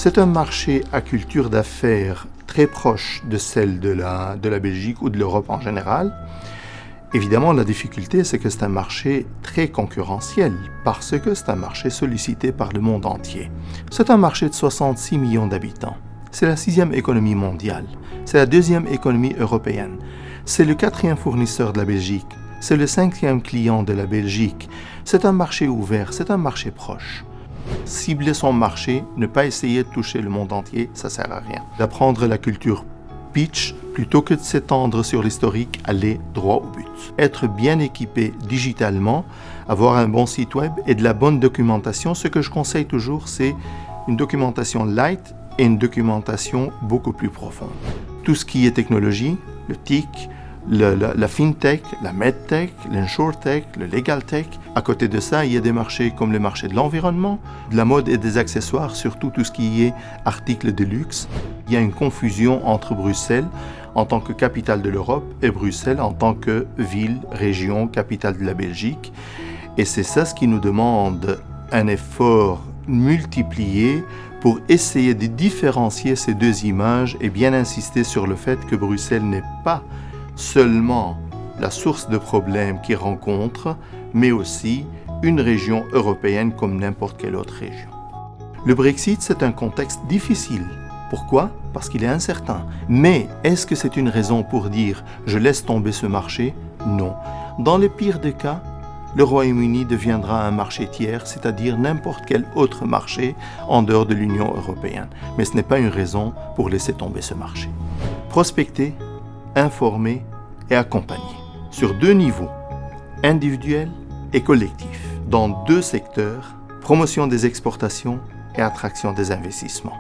C'est un marché à culture d'affaires très proche de celle de la Belgique ou de l'Europe en général. Évidemment, la difficulté, c'est que c'est un marché très concurrentiel, parce que c'est un marché sollicité par le monde entier. C'est un marché de 66 millions d'habitants. C'est la 6e économie mondiale. C'est la 2e économie européenne. C'est le 4e fournisseur de la Belgique. C'est le 5e client de la Belgique. C'est un marché ouvert, c'est un marché proche. Cibler son marché, ne pas essayer de toucher le monde entier, ça sert à rien. D'apprendre la culture pitch, plutôt que de s'étendre sur l'historique, aller droit au but. Être bien équipé digitalement, avoir un bon site web et de la bonne documentation. Ce que je conseille toujours, c'est une documentation light et une documentation beaucoup plus profonde. Tout ce qui est technologie, le TIC, la FinTech, la MedTech, l'InsurTech, le LegalTech. À côté de ça, il y a des marchés comme le marché de l'environnement, de la mode et des accessoires, surtout tout ce qui est articles de luxe. Il y a une confusion entre Bruxelles en tant que capitale de l'Europe et Bruxelles en tant que ville, région, capitale de la Belgique. Et c'est ça ce qui nous demande un effort multiplié pour essayer de différencier ces deux images et bien insister sur le fait que Bruxelles n'est pas seulement la source de problèmes qu'ils rencontrent, mais aussi une région européenne comme n'importe quelle autre région. Le Brexit, c'est un contexte difficile. Pourquoi ? Parce qu'il est incertain. Mais est-ce que c'est une raison pour dire « je laisse tomber ce marché » ? Non. Dans le pire des cas, le Royaume-Uni deviendra un marché tiers, c'est-à-dire n'importe quel autre marché en dehors de l'Union européenne. Mais ce n'est pas une raison pour laisser tomber ce marché. Prospecter, informer et accompagner sur 2 niveaux, individuel et collectif, dans 2 secteurs, promotion des exportations et attraction des investissements.